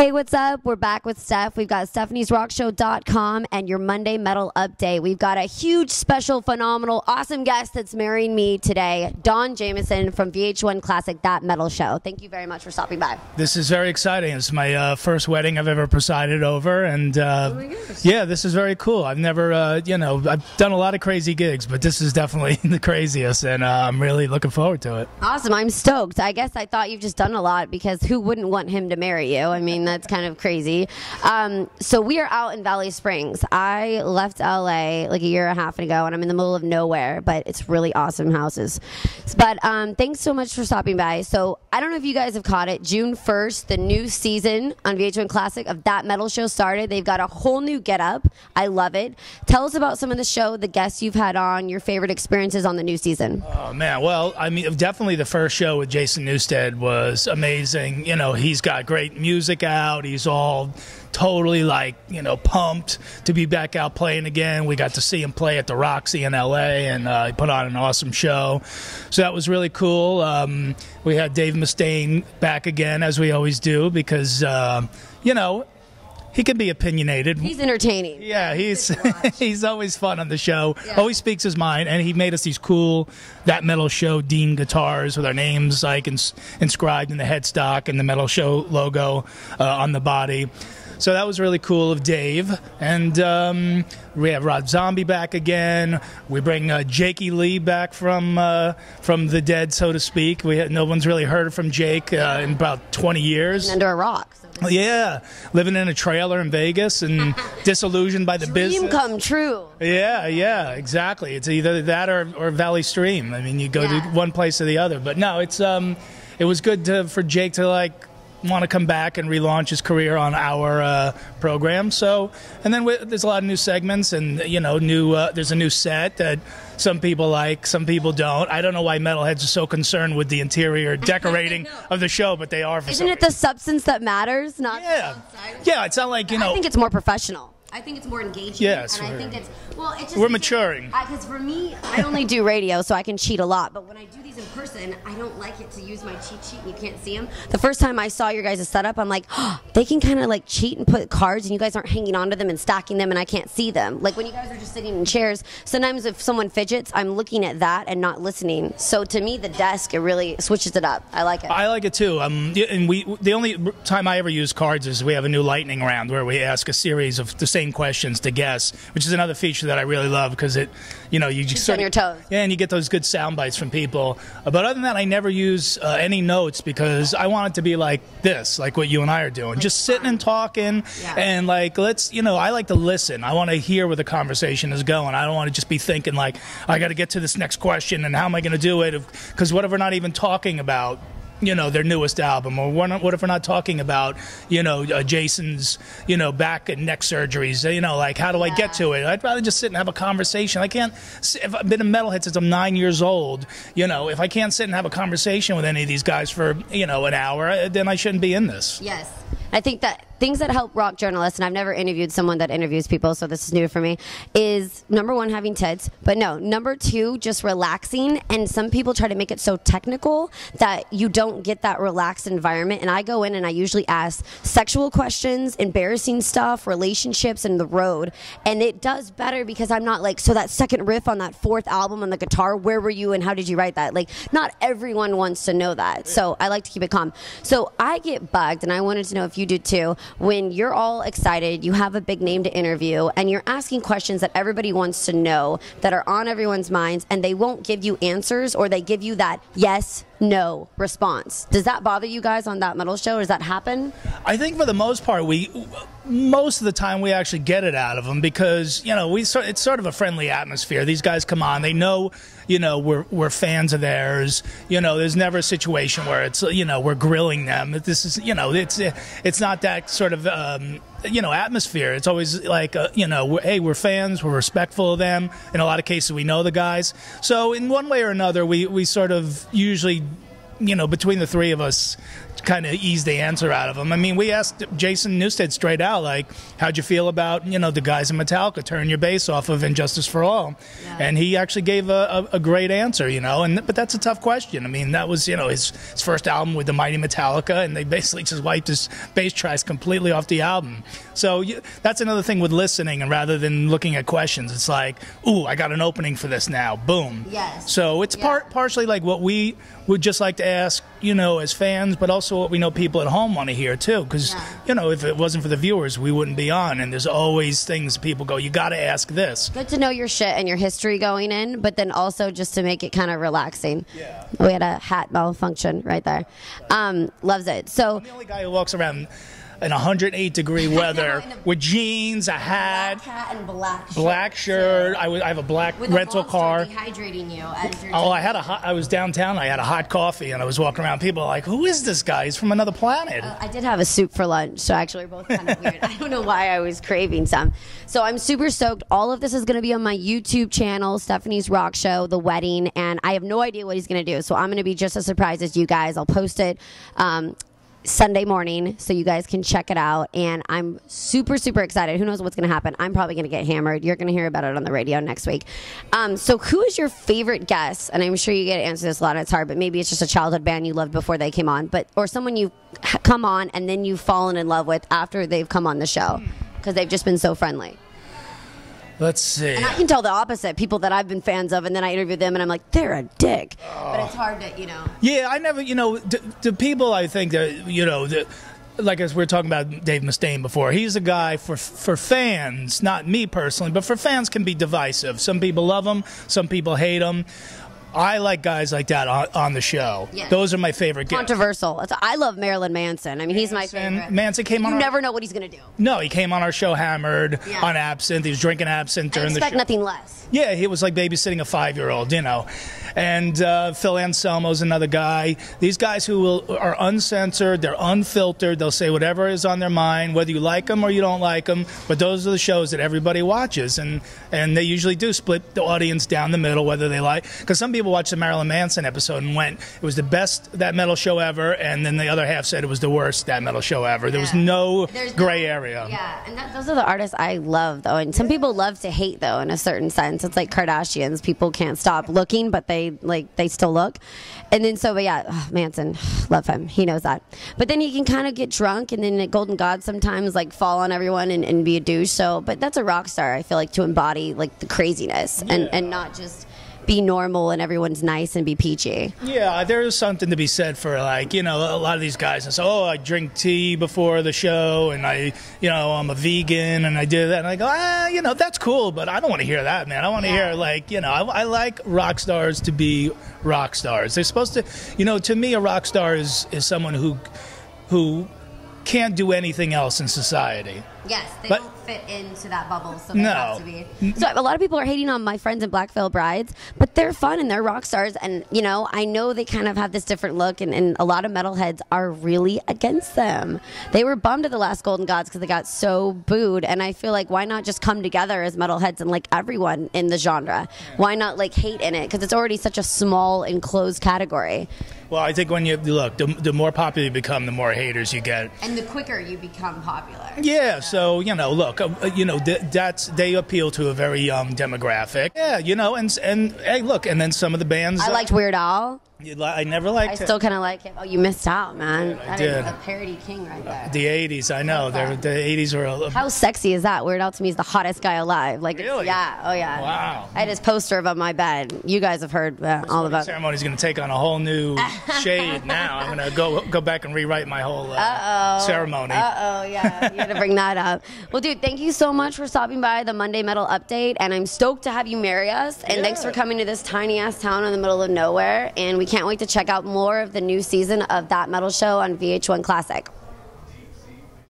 Hey, what's up? We're back with Stef. We've got Stephanie'sRockShow.com and your Monday Metal Update. We've got a huge, special, phenomenal, awesome guest that's marrying me today, Jamieson from VH1 Classic That Metal Show. Thank you very much for stopping by. This is very exciting. It's my first wedding I've ever presided over, and yeah, this is very cool. I've never, I've done a lot of crazy gigs, but this is definitely the craziest, and I'm really looking forward to it. Awesome. I'm stoked. I guess I thought you've just done a lot, because who wouldn't want him to marry you? I mean, that's kind of crazy. So we are out in Valley Springs. I left LA like a year and a half ago, and I'm in the middle of nowhere, but it's really awesome houses. But thanks so much for stopping by. So I don't know if you guys have caught it. June 1st, the new season on VH1 Classic of That Metal Show started. They've got a whole new getup. I love it. Tell us about some of the show, the guests you've had on, your favorite experiences on the new season. Oh, man. Well, I mean, definitely the first show with Jason Newsted was amazing. You know, he's got great music out. He's all totally, like, pumped to be back out playing again. We got to see him play at the Roxy in L.A., and he put on an awesome show. So that was really cool. We had Dave Mustaine back again, as we always do, because, he can be opinionated. He's entertaining. Yeah, he's always fun on the show. Yeah. Always speaks his mind, and he made us these cool That Metal Show Dean guitars with our names like inscribed in the headstock and the Metal Show logo on the body. So that was really cool of Dave. And we have Rob Zombie back again. We bring Jakey Lee back from the dead, so to speak. No one's really heard from Jake in about 20 years. Under a rock. Yeah, living in a trailer in Vegas and disillusioned by the business. Dream come true. Yeah, exactly. It's either that or Valley Stream. I mean, you go to one place or the other. But no, it was good for Jake to want to come back and relaunch his career on our program. So, and then there's a lot of new segments, and there's a new set that some people like, some people don't. I don't know why metalheads are so concerned with the interior decorating of the show, but they are. Isn't it the substance that matters, not the outside? Yeah, it's not like I think it's more professional. I think it's more engaging. Yes, and I think it's we're maturing. Because for me, I only do radio, so I can cheat a lot. But when I do these in person, I don't like it to use my cheat sheet, and you can't see them. The first time I saw your guys' setup, I'm like, they can kind of cheat and put cards, and you guys aren't hanging onto them and stacking them, and I can't see them. Like when you guys are just sitting in chairs, sometimes if someone fidgets, I'm looking at that and not listening. So to me, the desk, it really switches it up. I like it. I like it too. And the only time I ever use cards is we have a new lightning round where we ask a series of the same questions to guess, which is another feature that I really love, because you just on your toes. Yeah, and you get those good sound bites from people. But other than that, I never use any notes, because I want it to be like this, like what you and I are doing, just sitting and talking, and I like to listen. I want to hear where the conversation is going. I don't want to just be thinking I got to get to this next question and how am I going to do it? Because what if we're not even talking about their newest album, or what if we're not talking about, Jason's, back and neck surgeries, how do I get to it? I'd rather just sit and have a conversation. I can't, if I've been a metalhead since I'm 9 years old, if I can't sit and have a conversation with any of these guys for, an hour, then I shouldn't be in this. Yes. I think that things that help rock journalists, and I've never interviewed someone that interviews people, so this is new for me, is number one, having tits, but no, number two, just relaxing. And some people try to make it so technical that you don't get that relaxed environment. And I go in and I usually ask sexual questions, embarrassing stuff, relationships, and the road. And it does better, because I'm not so that second riff on that fourth album on the guitar, where were you and how did you write that? Not everyone wants to know that. So I like to keep it calm. So I get bugged, and I wanted to know if you do too, when you're all excited, you have a big name to interview, and you're asking questions that everybody wants to know, that are on everyone's minds, and they won't give you answers, or they give you that yes, no response. Does that bother you guys on That Metal Show, or does that happen? I think for the most part, most of the time we actually get it out of them, because it's sort of a friendly atmosphere. These guys come on, they know we're fans of theirs. There's never a situation where it's we're grilling them. This is it's not that sort of atmosphere. It's always hey, we're fans, we're respectful of them. In a lot of cases, we know the guys. So in one way or another, we sort of usually between the three of us, kind of ease the answer out of him. I mean, we asked Jason Newsted straight out, like, how'd you feel about, the guys in Metallica turning your bass off of Injustice for All? Yeah. And he actually gave a great answer, but that's a tough question. I mean, that was, his first album with the mighty Metallica, and they basically just wiped his bass tracks completely off the album. So that's another thing with listening, and rather than looking at questions, it's like, ooh, I got an opening for this now. Boom. Yes. So it's partially like what we would just like to ask, as fans, but also what we know people at home want to hear too. Because, if it wasn't for the viewers, we wouldn't be on. And there's always things people go, you got to ask this. Good to know your shit and your history going in, but then also just to make it kind of relaxing. Yeah. We had a hat malfunction right there. Loves it. So I'm the only guy who walks around in 108-degree weather with jeans, a hat, black hat and black shirt. I have a black with rental a car. Dehydrating you as you're I was downtown. I had a hot coffee, and I was walking around. People are like, "Who is this guy? He's from another planet." I did have a soup for lunch, so actually we're both kind of weird. I don't know why I was craving some. So I'm super stoked. All of this is going to be on my YouTube channel, Stephanie's Rock Show, The Wedding, and I have no idea what he's going to do. So I'm going to be just as surprised as you guys. I'll post it Sunday morning so you guys can check it out, and I'm super excited. Who knows what's going to happen? I'm probably going to get hammered. You're going to hear about it on the radio next week. So who is your favorite guest? And I'm sure you get to answer this a lot, and it's hard, but maybe it's just a childhood band you loved before they came on, or someone you come on and then you've fallen in love with after they've come on the show because they've just been so friendly. Let's see. And I can tell the opposite. People that I've been fans of, and then I interview them, and I'm like, they're a dick. But it's hard to, Yeah, I never, the people I think that, like as we were talking about Dave Mustaine before, he's a guy for fans, not me personally, but for fans can be divisive. Some people love him, some people hate him. I like guys like that on the show. Yes. Those are my favorite guests. Controversial. I love Marilyn Manson. I mean, he's my favorite. Manson came on. You never know what he's going to do. No, he came on our show hammered on absinthe. He was drinking absinthe during the show. I expect nothing less. Yeah, he was like babysitting a 5-year-old, And Phil Anselmo's another guy. These guys who are uncensored, they're unfiltered. They'll say whatever is on their mind, whether you like them or you don't like them. But those are the shows that everybody watches, and they usually do split the audience down the middle, whether they like. Because some people watched the Marilyn Manson episode and went, it was the best that metal show ever, and then the other half said it was the worst that metal show ever. There was no gray area. Yeah, and those are the artists I love, though. And some people love to hate, though, in a certain sense. It's like Kardashians. People can't stop looking, but they still look. And then Manson, love him. He knows that. But then he can kind of get drunk, and then at Golden God sometimes fall on everyone and be a douche. So, but that's a rock star, I feel like, to embody the craziness and not just be normal and everyone's nice and be peachy. Yeah, there's something to be said for a lot of these guys and say, I drink tea before the show, and I'm a vegan and I do that, and I go, that's cool, but I don't want to hear that, man. I want to hear I like rock stars to be rock stars. They're supposed to, to me, a rock star is someone who can't do anything else in society. Yes, they don't fit into that bubble, so they have to be. So a lot of people are hating on my friends in Black Veil Brides, but they're fun and they're rock stars, and I know they kind of have this different look, and a lot of metalheads are really against them. They were bummed at the last Golden Gods because they got so booed, and I feel like why not just come together as metalheads and like everyone in the genre? Why not hate in it? Because it's already such a small enclosed category. Well, I think when you look, the more popular you become, the more haters you get, and the quicker you become popular. Yeah. So look, they appeal to a very young demographic. Yeah, and hey, look, and then some of the bands. I liked Weird Al. I never liked him. I still kind of like him. Oh, you missed out, man. I did. A parody king right there. The 80s, I know. The 80s were... How sexy is that? Weird Al to me is the hottest guy alive. Really? Yeah. Oh, yeah. Wow. I had his poster above my bed. You guys have heard all about it. The ceremony's going to take on a whole new shade now. I'm going to go back and rewrite my whole ceremony. Yeah. You got to bring that up. Well, dude, thank you so much for stopping by the Monday Metal Update, and I'm stoked to have you marry us. And thanks for coming to this tiny-ass town in the middle of nowhere. And we can't wait to check out more of the new season of That Metal Show on VH1 Classic.